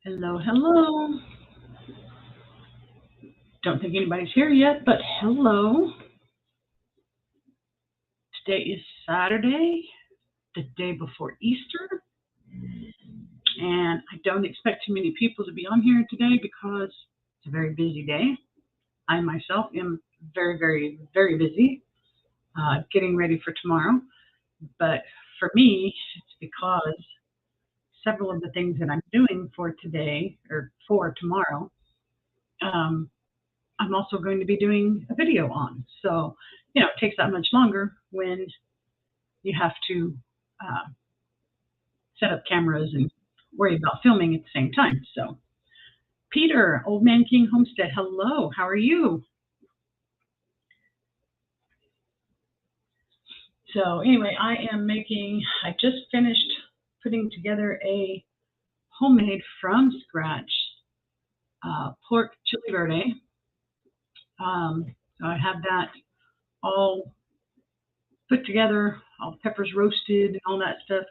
Hello, hello. Don't think anybody's here yet, but hello. Today is Saturday, the day before Easter, and I don't expect too many people to be on here today because it's a very busy day. I myself am very, very, very busy getting ready for tomorrow. But for me, it's because several of the things that I'm doing for today or for tomorrow, um, I'm also going to be doing a video on. So, it takes that much longer when you have to uh, set up cameras and worry about filming at the same time. So, Peter, Old Man King Homestead, hello. How are you? So, anyway, I just finished putting together a homemade from scratch pork chili verde. So I have that all put together, all the peppers roasted and all that stuff,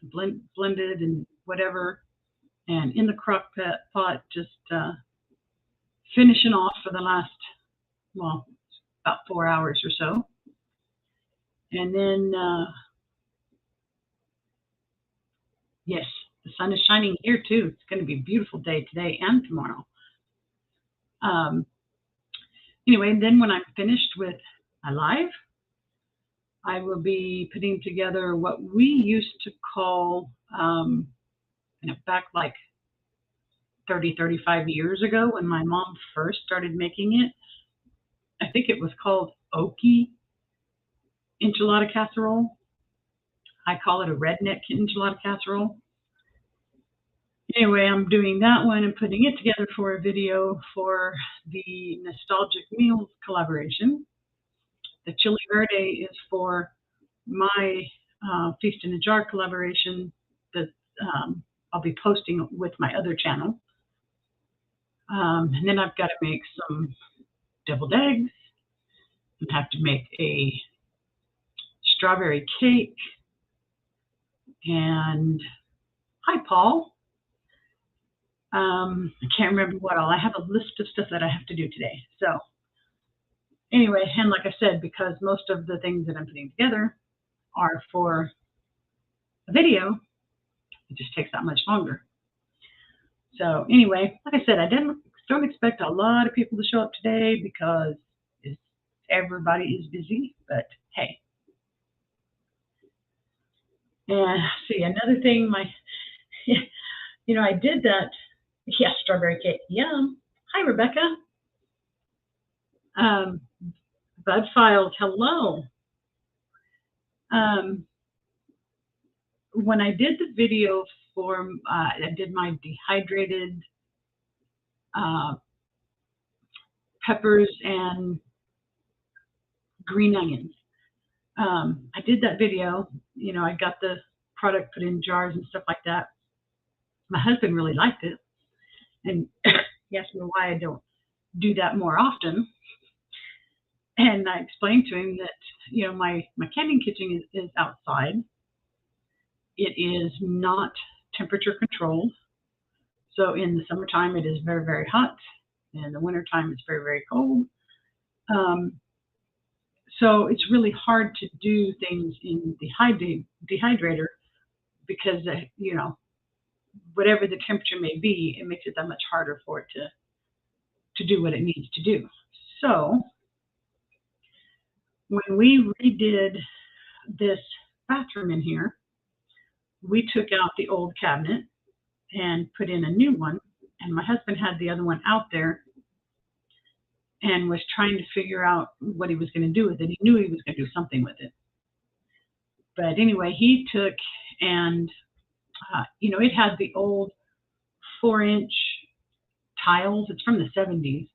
blended and whatever, and in the crock pot, just finishing off for the last, well, about 4 hours or so. And then, yes, the sun is shining here too. It's going to be a beautiful day today and tomorrow. Um, anyway, then when I'm finished with my live, I will be putting together what we used to call, back like 30, 35 years ago when my mom first started making it. I think it was called Okie enchilada casserole. I call it a redneck enchilada casserole. Anyway, I'm doing that one and putting it together for a video for the Nostalgic Meals collaboration. The Chili Verde is for my Feast in a Jar collaboration that I'll be posting with my other channel. And then I've got to make some deviled eggs. I have to make a strawberry cake. And hi, Paul. I can't remember what all. I have a list of stuff that I have to do today. So anyway, and like I said, because most of the things that I'm putting together are for a video, it just takes that much longer. So anyway, like I said, I don't expect a lot of people to show up today because everybody is busy, but hey. And see, another thing, I did that. Yeah, strawberry cake. Yum. Hi, Rebecca. Bud Files, hello. When I did the video for, I did my dehydrated peppers and green onions. I did that video. I got the product put in jars and stuff like that. My husband really liked it, and he asked me why I don't do that more often. And I explained to him that my canning kitchen is outside. It is not temperature controlled. So in the summertime it is very, very hot, and in the wintertime it's very, very cold. So it's really hard to do things in the dehydrator because whatever the temperature may be, it makes it that much harder for it to do what it needs to do. So when we redid this bathroom in here, we took out the old cabinet and put in a new one, and my husband had the other one out there and was trying to figure out what he was going to do with it. He knew he was going to do something with it. But anyway, he took and, it had the old 4-inch tiles. It's from the 70s.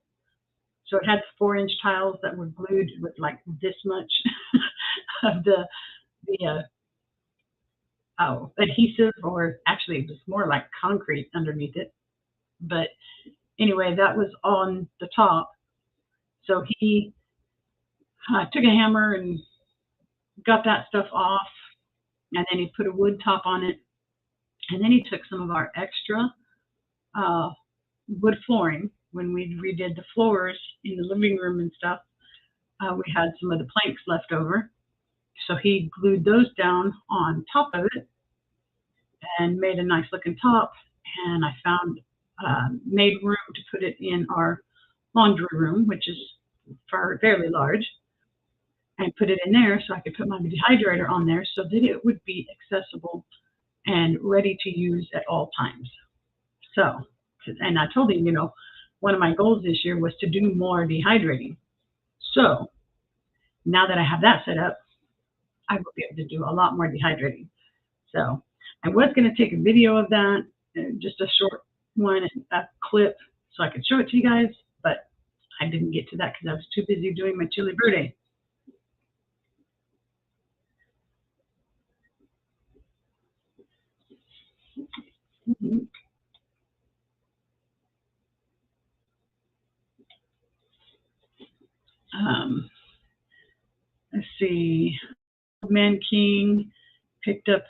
So it had 4-inch tiles that were glued with like this much of the adhesive, or actually it was more like concrete underneath it. But anyway, that was on the top. So he took a hammer and got that stuff off, and then he put a wood top on it, and then he took some of our extra wood flooring. When we redid the floors in the living room and stuff, we had some of the planks left over. So he glued those down on top of it and made a nice looking top. And I found made room to put it in our laundry room, which is fairly large, and put it in there so I could put my dehydrator on there so that it would be accessible and ready to use at all times. So, and I told him, one of my goals this year was to do more dehydrating. So now that I have that set up, I will be able to do a lot more dehydrating. So I was going to take a video of that, just a short one, a clip, so I could show it to you guys, but I didn't get to that because I was too busy doing my chili verde. Mm-hmm. Let's see. Man King picked up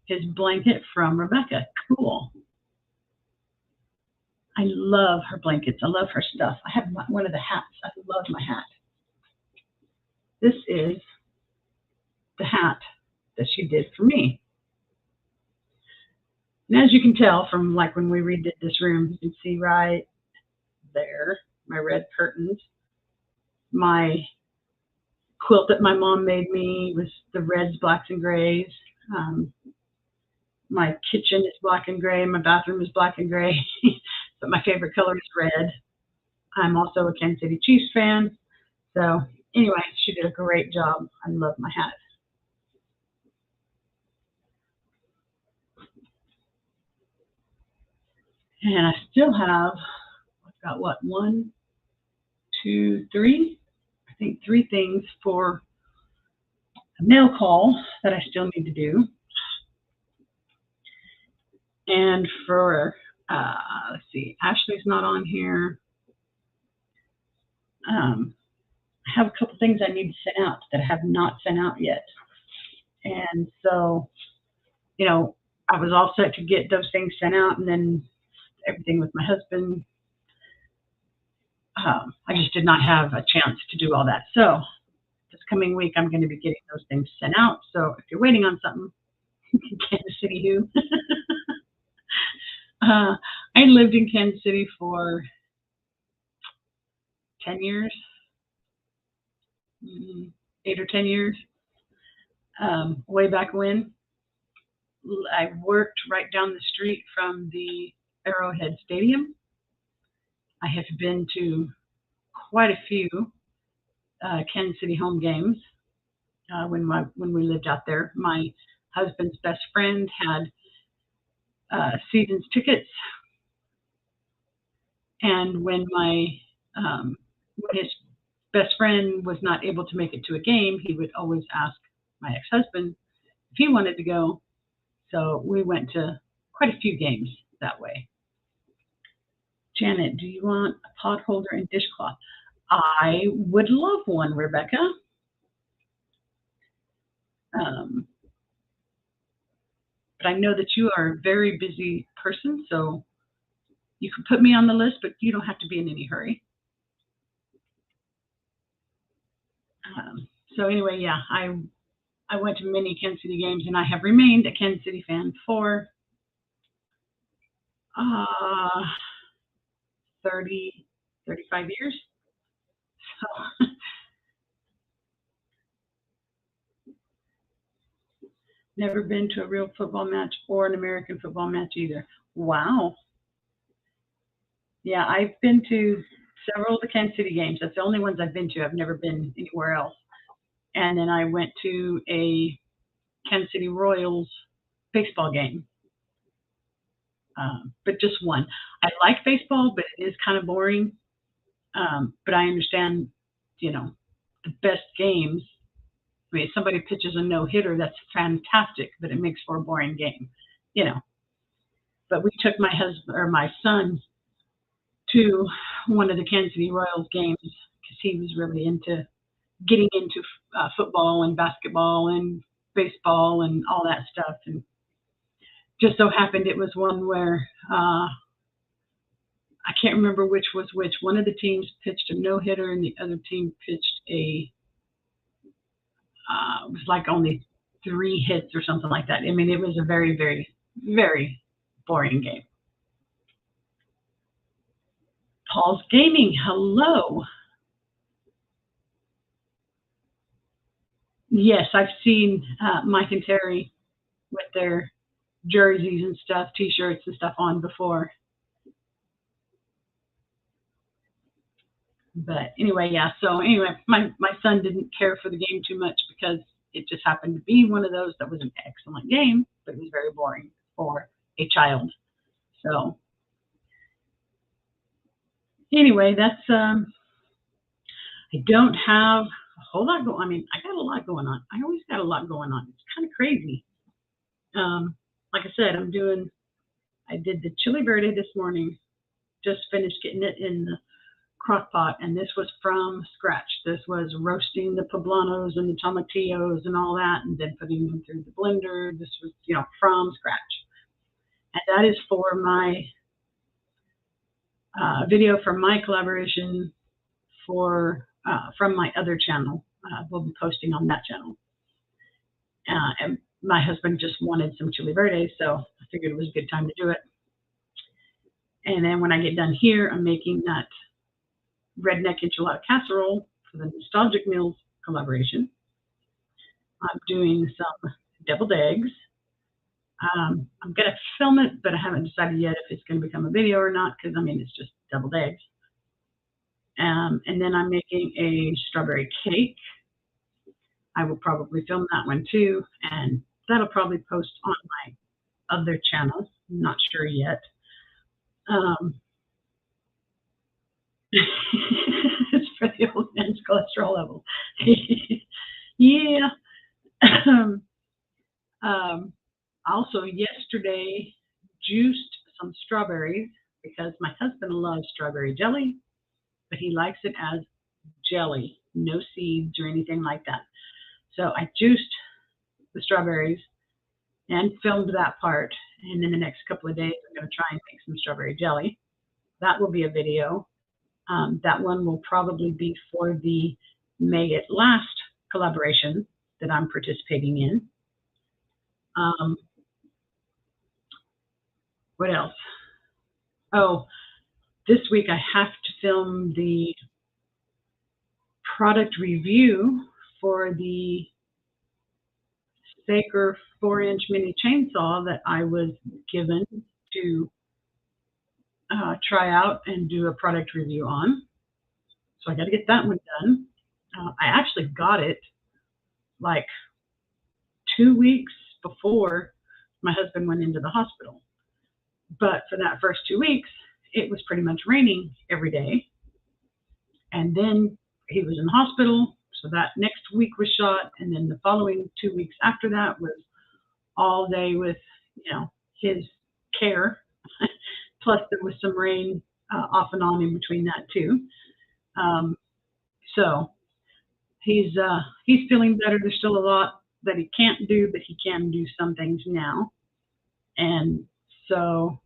his blanket from Rebecca. Cool. I love her blankets. I love her stuff. I have one of the hats. I love my hat. This is the hat that she did for me. And as you can tell from like when we redid this room, you can see right there my red curtains. My quilt that my mom made me was the reds, blacks, and grays. My kitchen is black and gray. My bathroom is black and gray. But my favorite color is red. I'm also a Kansas City Chiefs fan. So anyway, she did a great job. I love my hat. And I still have, I've got what, 1, 2, 3? I think 3 things for a mail call that I still need to do. And for, let's see, Ashley's not on here. I have a couple things I need to send out that I have not sent out yet. And so, I was all set to get those things sent out, and then everything with my husband, I just did not have a chance to do all that. So this coming week, I'm going to be getting those things sent out. So if you're waiting on something, Kansas City who? I lived in Kansas City for 10 years, 8 or 10 years, way back when. I worked right down the street from the Arrowhead Stadium. I have been to quite a few Kansas City home games when we lived out there. My husband's best friend had season's tickets, and when his best friend was not able to make it to a game, he would always ask my ex-husband if he wanted to go. So we went to quite a few games that way. Janet, do you want a pot holder and dishcloth? I would love one, Rebecca. But I know that you are a very busy person, so you can put me on the list, but you don't have to be in any hurry. So anyway, yeah, I went to many Kansas City games, and I have remained a Kansas City fan for 30, 35 years. So never been to a real football match or an American football match either. Wow. Yeah, I've been to several of the Kansas City games. That's the only ones I've been to. I've never been anywhere else. And then I went to a Kansas City Royals baseball game, but just one. I like baseball, but it is kind of boring. But I understand, the best games. I mean, if somebody pitches a no-hitter, that's fantastic, but it makes for a boring game, But we took my husband or my son to one of the Kansas City Royals games because he was really into getting into football and basketball and baseball and all that stuff. And just so happened it was one where I can't remember which was which. One of the teams pitched a no-hitter and the other team pitched it was like only 3 hits or something like that. I mean, it was a very, very, very boring game. Paul's Gaming, hello. Yes, I've seen Mike and Terry with their jerseys and stuff, T-shirts and stuff on before. But anyway, yeah. So anyway, my son didn't care for the game too much because it just happened to be one of those that was an excellent game, but it was very boring for a child. So anyway, that's I don't have a whole lot going. I mean, I got a lot going on. I always got a lot going on. It's kind of crazy. Like I said, I did the chili verde this morning. Just finished getting it in the crock pot, and this was from scratch. This was roasting the poblanos and the tomatillos and all that, and then putting them through the blender. This was, from scratch. And that is for my video from my collaboration from my other channel. We'll be posting on that channel. And my husband just wanted some chili verde, so I figured it was a good time to do it. And then when I get done here, I'm making that redneck enchilada casserole for the Nostalgic Meals collaboration. I'm doing some deviled eggs. I'm going to film it, but I haven't decided yet if it's going to become a video or not, because, it's just deviled eggs. And then I'm making a strawberry cake. I will probably film that one too, and that'll probably post on my other channel. I'm not sure yet. It's for the old man's cholesterol level. Yeah. Also, yesterday, juiced some strawberries because my husband loves strawberry jelly, but he likes it as jelly, no seeds or anything like that. So I juiced the strawberries and filmed that part. And in the next couple of days, I'm going to try and make some strawberry jelly. That will be a video. That one will probably be for the May It Last collaboration that I'm participating in. What else? Oh, this week I have to film the product review for the Saker 4-inch mini chainsaw that I was given to try out and do a product review on. So I got to get that one done. I actually got it like 2 weeks before my husband went into the hospital. But for that first 2 weeks, it was pretty much raining every day. And then he was in the hospital, so that next week was shot. And then the following 2 weeks after that was all day with, his care. Plus there was some rain off and on in between that too. So he's feeling better. There's still a lot that he can't do, but he can do some things now. And so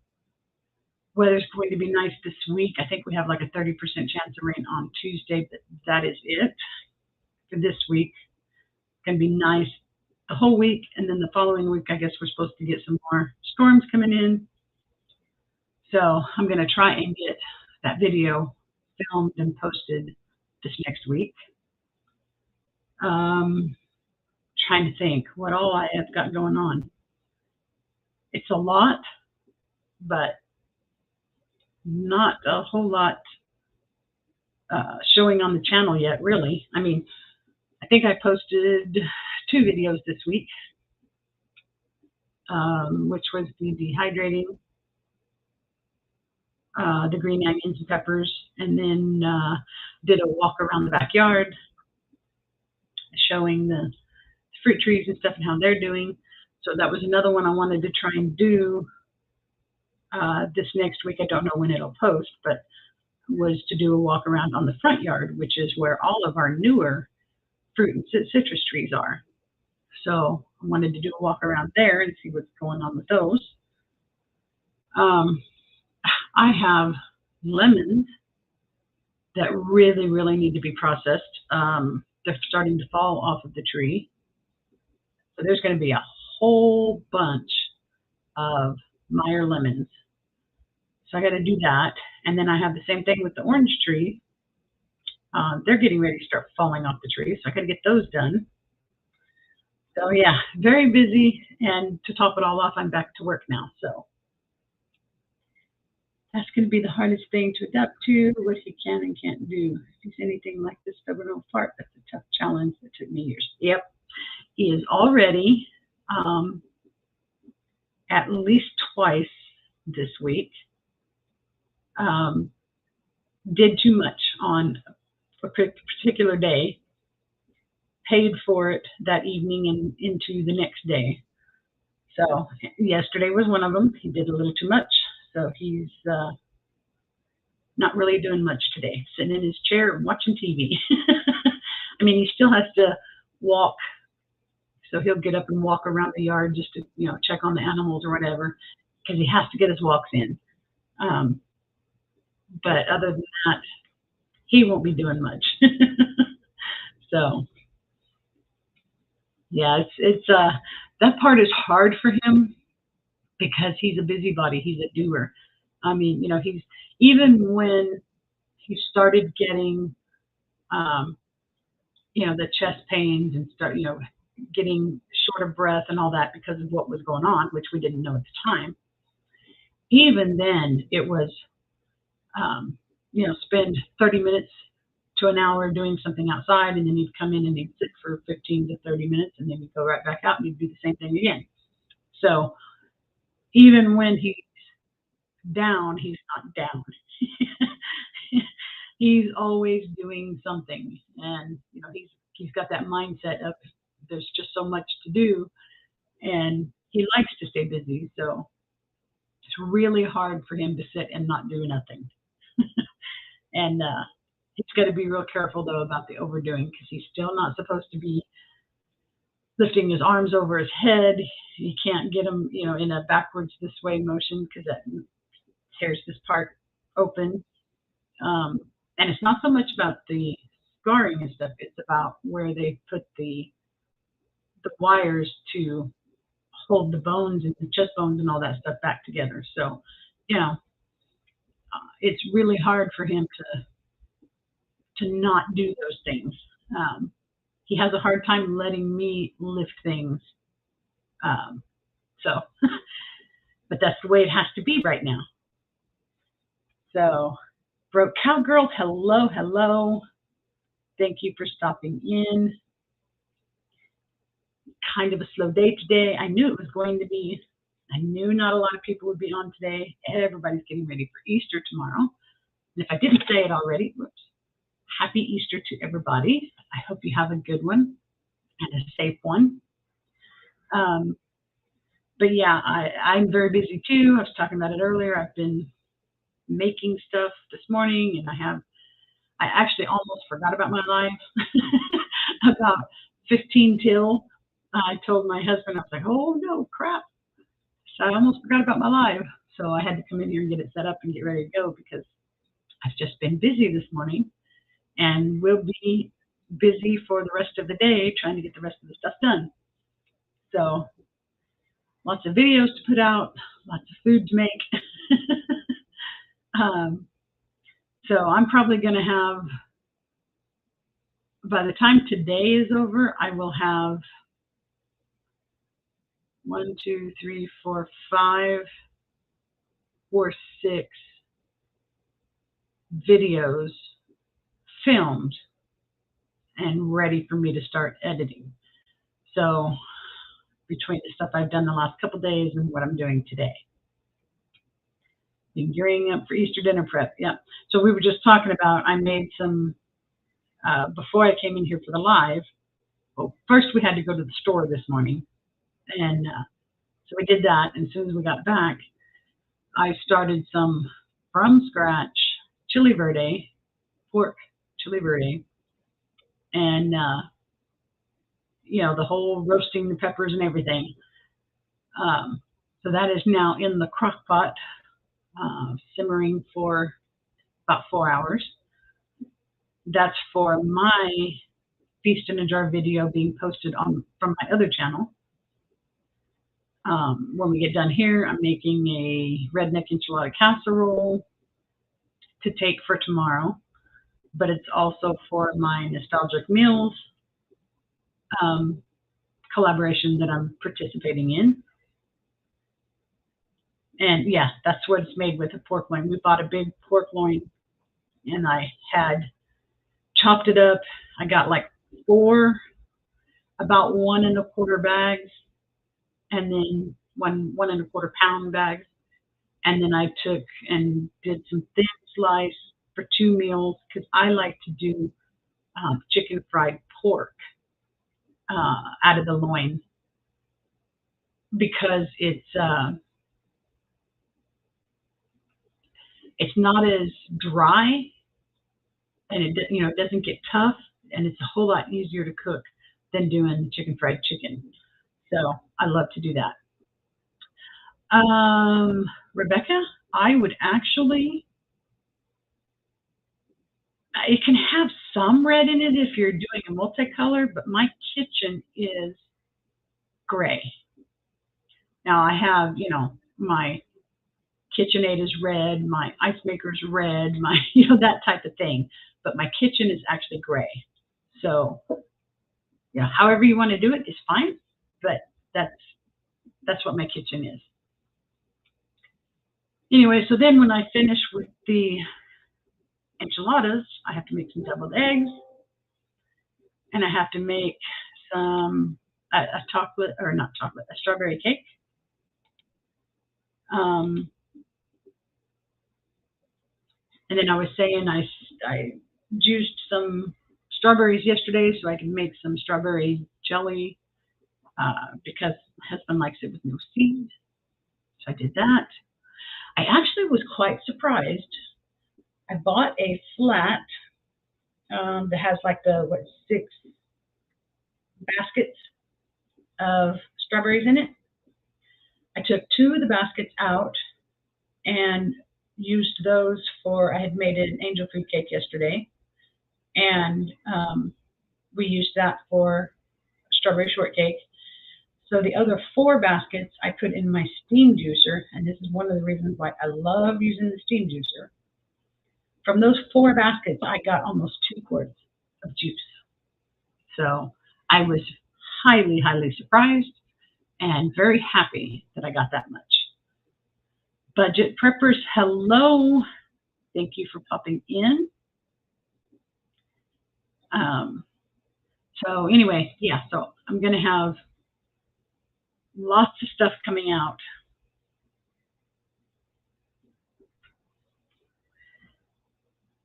weather's going to be nice this week. I think we have like a 30% chance of rain on Tuesday, but that is it for this week. It's going to be nice the whole week, and then the following week, I guess we're supposed to get some more storms coming in. So I'm going to try and get that video filmed and posted this next week. Trying to think what all I have got going on. It's a lot, but not a whole lot showing on the channel yet, really. I think I posted 2 videos this week, which was the dehydrating, the green onions and peppers, and then did a walk around the backyard, showing the fruit trees and stuff and how they're doing. So that was another one I wanted to try and do this next week. I don't know when it'll post, but was to do a walk around on the front yard, which is where all of our newer fruit and citrus trees are. So I wanted to do a walk around there and see what's going on with those. I have lemons that really, really need to be processed. They're starting to fall off of the tree. So there's going to be a whole bunch of Meyer lemons. So I got to do that. And then I have the same thing with the orange tree. They're getting ready to start falling off the tree. So I got to get those done. So yeah, very busy. And to top it all off, I'm back to work now. So that's going to be the hardest thing to adapt to, what he can and can't do. If he's anything like this stubborn old fart, that's a tough challenge that took me years. Yep, he is already at least twice this week did too much on a particular day, paid for it that evening and into the next day. So yesterday was one of them. He did a little too much. So he's not really doing much today, sitting in his chair and watching TV. I mean, he still has to walk. So he'll get up and walk around the yard just to, check on the animals or whatever, because he has to get his walks in. But other than that, he won't be doing much. So, yeah, it's that part is hard for him because he's a busybody. He's a doer. I mean, he's even when he started getting, the chest pains and getting short of breath and all that because of what was going on, which we didn't know at the time. Even then, it was, spend 30 minutes to an hour doing something outside, and then he'd come in and he'd sit for 15 to 30 minutes, and then he'd go right back out and he'd do the same thing again. So even when he's down, he's not down. He's always doing something, and he's got that mindset of there's just so much to do, and he likes to stay busy. So it's really hard for him to sit and not do nothing. And he's got to be real careful though about the overdoing, because he's still not supposed to be lifting his arms over his head. You can't get him, in a backwards this way motion, because that tears this part open. And it's not so much about the scarring and stuff, it's about where they put the wires to hold the bones and the chest bones and all that stuff back together. So, it's really hard for him to not do those things. He has a hard time letting me lift things. So, but that's the way it has to be right now. So, Broke Cowgirl, hello, hello. Thank you for stopping in. Kind of a slow day today. I knew it was going to be. I knew not a lot of people would be on today. Everybody's getting ready for Easter tomorrow. And if I didn't say it already, happy Easter to everybody. I hope you have a good one and a safe one. But yeah, I'm very busy too. I was talking about it earlier. I've been making stuff this morning, and I actually almost forgot about my live about 15 till. I told my husband, I was like, oh no, crap. So I almost forgot about my live. So I had to come in here and get it set up and get ready to go, because I've just been busy this morning, and we'll be busy for the rest of the day trying to get the rest of the stuff done. So lots of videos to put out, lots of food to make. So I'm probably going to have, by the time today is over, I will have 1, 2, 3, 4, 5, or 6 videos filmed and ready for me to start editing. So between the stuff I've done the last couple days and what I'm doing today. And gearing up for Easter dinner prep. Yeah. So we were just talking about, I made some, before I came in here for the live, well, first we had to go to the store this morning. And so we did that. And as soon as we got back, I started some from scratch chili verde, pork chili verde. And, the whole roasting the peppers and everything. So that is now in the crock pot, simmering for about 4 hours. That's for my Feast in a Jar video being posted on from my other channel. When we get done here, I'm making a redneck enchilada casserole to take for tomorrow, but it's also for my Nostalgic Meals um, collaboration that I'm participating in. And yeah, that's what it's made with, a pork loin. We bought a big pork loin and I had chopped it up. I got like four, about 1¼ bags, and then one and a quarter pound bags. And then I took and did some thin slice for 2 meals because I like to do chicken fried pork out of the loin because it's not as dry and it doesn't get tough, and it's a whole lot easier to cook than doing chicken fried chicken. So I love to do that. Rebecca, I would actually, it can have some red in it if you're doing a multicolor, but my kitchen is gray. Now I have, my KitchenAid is red, my ice maker's red, my, that type of thing. But my kitchen is actually gray. So, yeah, however you want to do it is fine, but that's what my kitchen is. Anyway, so then when I finish with the enchiladas, I have to make some deviled eggs, and I have to make a chocolate, or not chocolate, a strawberry cake. And then I was saying I juiced some strawberries yesterday so I can make some strawberry jelly because my husband likes it with no seeds. So I did that. I actually was quite surprised. I bought a flat that has like the 6 baskets of strawberries in it. I took 2 of the baskets out and used those for, I had made an angel food cake yesterday, and we used that for strawberry shortcake. So the other 4 baskets I put in my steam juicer, and this is one of the reasons why I love using the steam juicer. From those 4 baskets, I got almost 2 quarts of juice. So I was highly, highly surprised and very happy that I got that much. Budget preppers, hello. Thank you for popping in. So anyway, yeah, so I'm going to have lots of stuff coming out.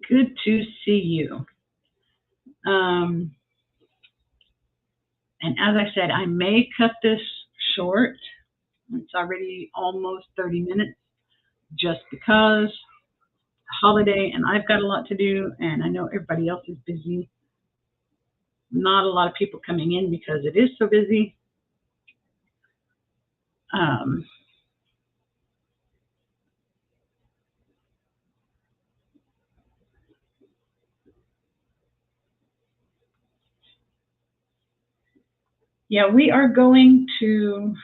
Good to see you. And as I said, I may cut this short. It's already almost 30 minutes just because holiday and I've got a lot to do, and I know everybody else is busy. Not a lot of people coming in because it is so busy. Yeah, we are going to,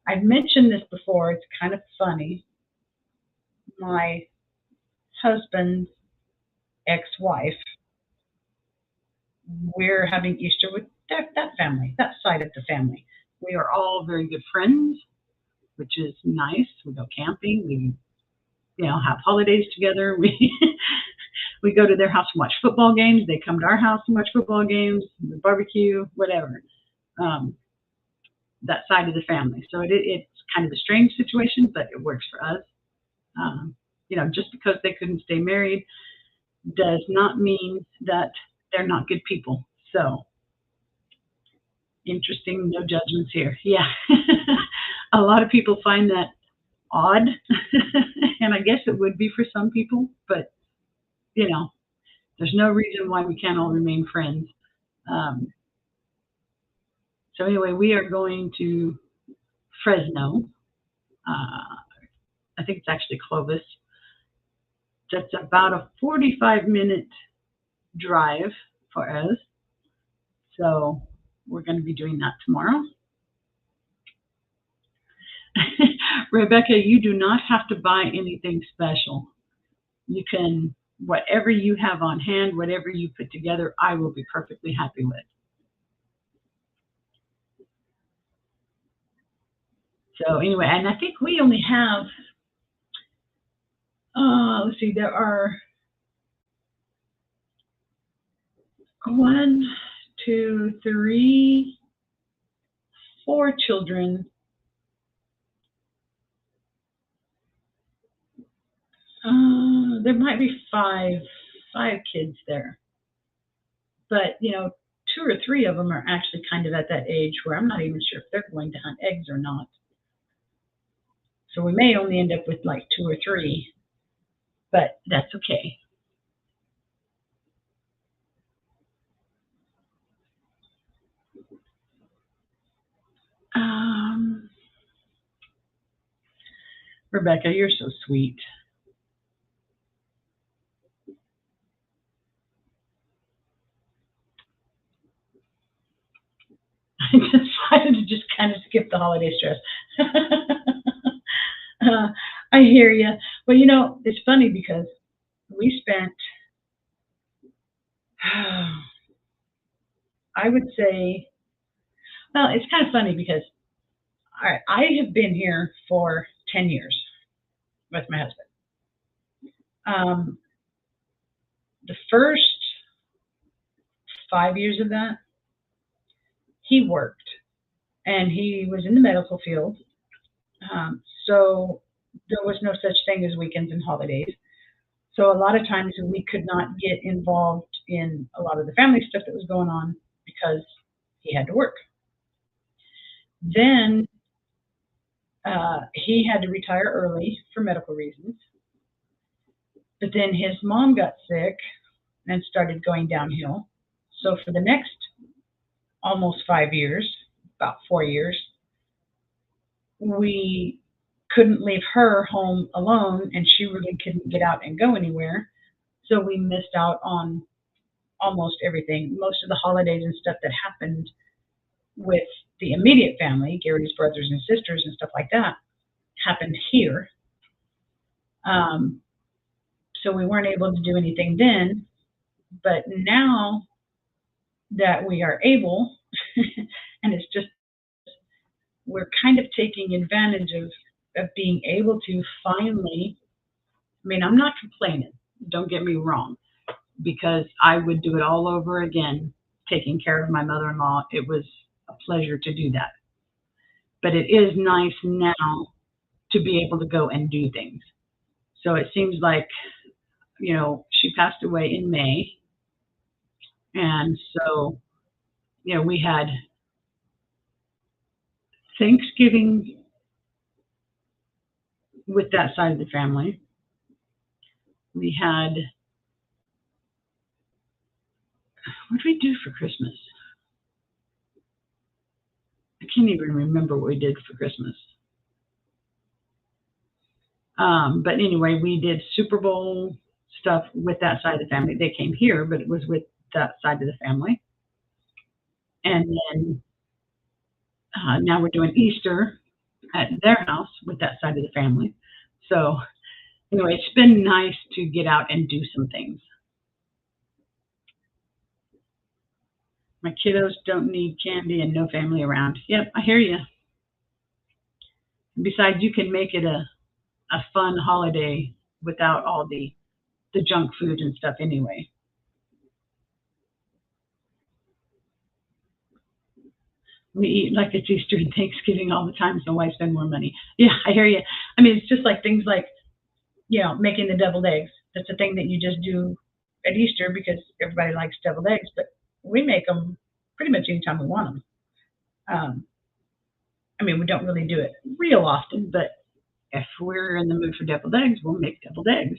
I've mentioned this before, it's kind of funny. My husband's ex-wife, we're having Easter with that family, that side of the family. We are all very good friends, which is nice. We go camping, we have holidays together. We go to their house and watch football games. They come to our house and watch football games, barbecue, whatever. That side of the family. So it's kind of a strange situation, but it works for us. Just because they couldn't stay married does not mean that they're not good people. So interesting, no judgments here. Yeah. A lot of people find that odd, and I guess it would be for some people, but there's no reason why we can't all remain friends. So anyway, we are going to Fresno I think it's actually Clovis. That's about a 45-minute drive for us. So we're going to be doing that tomorrow. Rebecca, you do not have to buy anything special. You can, whatever you have on hand, whatever you put together, I will be perfectly happy with. So anyway, and I think we only have, let's see, there are 1, 2, 3, 4 children. There might be five kids there, but 2 or 3 of them are actually kind of at that age where I'm not even sure if they're going to hunt eggs or not. So we may only end up with like 2 or 3, but that's okay. Rebecca, you're so sweet. I decided to just kind of skip the holiday stress. I hear you. Well, it's funny because we spent, I would say, well, it's kind of funny because I have been here for 10 years with my husband. The first 5 years of that, he worked and he was in the medical field. So there was no such thing as weekends and holidays. So a lot of times we could not get involved in a lot of the family stuff that was going on because he had to work. Then he had to retire early for medical reasons. But then his mom got sick and started going downhill. So for the next almost 5 years, about 4 years, we couldn't leave her home alone, and she really couldn't get out and go anywhere. So we missed out on almost everything. Most of the holidays and stuff that happened with the immediate family, Gary's brothers and sisters and stuff like that, happened here. So we weren't able to do anything then. But now that we are able, and it's just, we're kind of taking advantage of being able to finally, I mean, I'm not complaining, don't get me wrong, because I would do it all over again, taking care of my mother-in-law. It was a pleasure to do that. But it is nice now to be able to go and do things. So it seems like, she passed away in May. And so, we had Thanksgiving with that side of the family. We had, what did we do for Christmas? I can't even remember what we did for Christmas. But anyway, we did Super Bowl stuff with that side of the family. They came here, but it was with that side of the family. And then now we're doing Easter at their house with that side of the family. So anyway, it's been nice to get out and do some things. My kiddos don't need candy and no family around. Yep, I hear you. Besides, you can make it a fun holiday without all the junk food and stuff anyway. We eat like it's Easter and Thanksgiving all the time, so why spend more money? Yeah, I hear you. I mean, it's just like things like, making the deviled eggs. That's a thing that you just do at Easter because everybody likes deviled eggs, but we make them pretty much anytime we want them. I mean, we don't really do it real often, but if we're in the mood for deviled eggs, we'll make deviled eggs,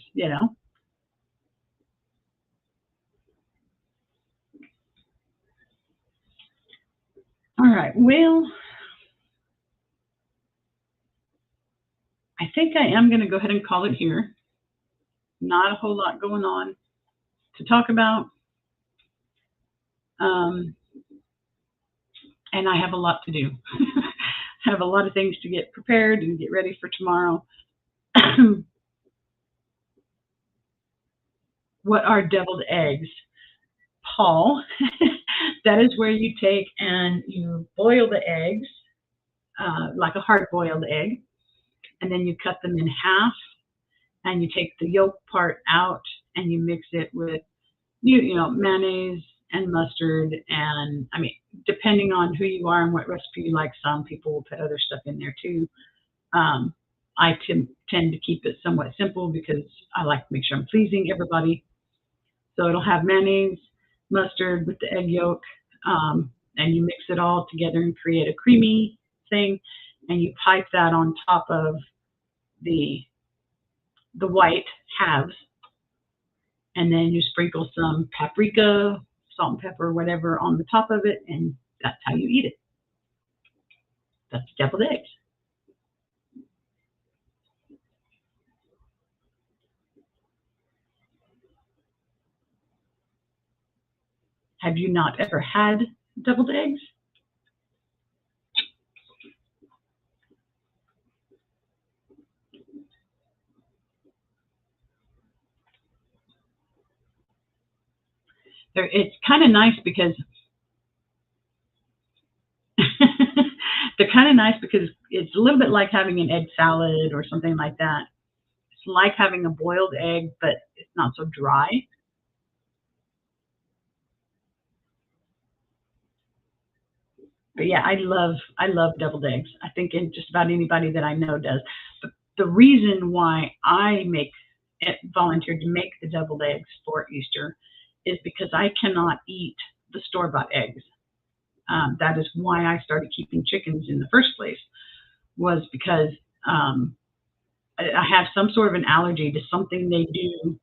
All right, well, I think I am going to go ahead and call it here. Not a whole lot going on to talk about. And I have a lot to do. I have a lot of things to get prepared and get ready for tomorrow. What are deviled eggs? Paul, that is where you take and you boil the eggs, like a hard boiled egg, and then you cut them in half and you take the yolk part out and you mix it with mayonnaise and mustard, and I mean, depending on who you are and what recipe you like, some people will put other stuff in there too. I tend to keep it somewhat simple because I like to make sure I'm pleasing everybody. So it'll have mayonnaise, mustard with the egg yolk, and you mix it all together and create a creamy thing, and you pipe that on top of the white halves, and then you sprinkle some paprika, salt and pepper, whatever, on the top of it, and that's how you eat it. That's deviled eggs. Have you not ever had deviled eggs? It's kind of nice because they're kind of nice because it's a little bit like having an egg salad or something like that. It's like having a boiled egg, but it's not so dry. But yeah, I love deviled eggs. I think just about anybody that I know does. But the reason why I volunteered to make the deviled eggs for Easter is because I cannot eat the store-bought eggs. That is why I started keeping chickens in the first place, was because I have some sort of an allergy to something they do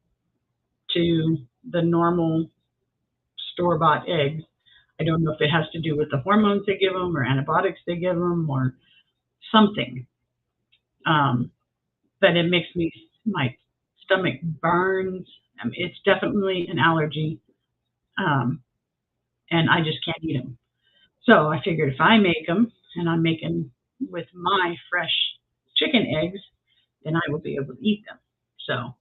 to the normal store-bought eggs. I don't know if it has to do with the hormones they give them or antibiotics they give them or something. But it makes my stomach burns. I mean, it's definitely an allergy, and I just can't eat them. So I figured if I make them, and I'm making with my fresh chicken eggs, then I will be able to eat them. So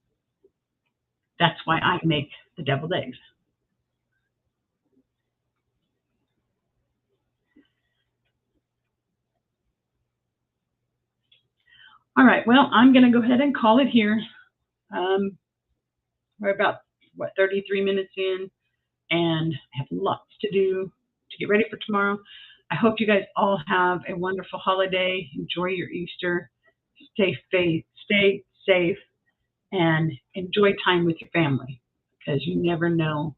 that's why I make the deviled eggs. All right, well, I'm going to go ahead and call it here. We're about, 33 minutes in, and I have lots to do to get ready for tomorrow. I hope you guys all have a wonderful holiday. Enjoy your Easter. Stay safe, and enjoy time with your family, because you never know.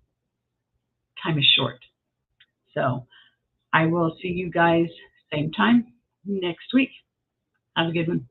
Time is short. So I will see you guys same time next week. Have a good one.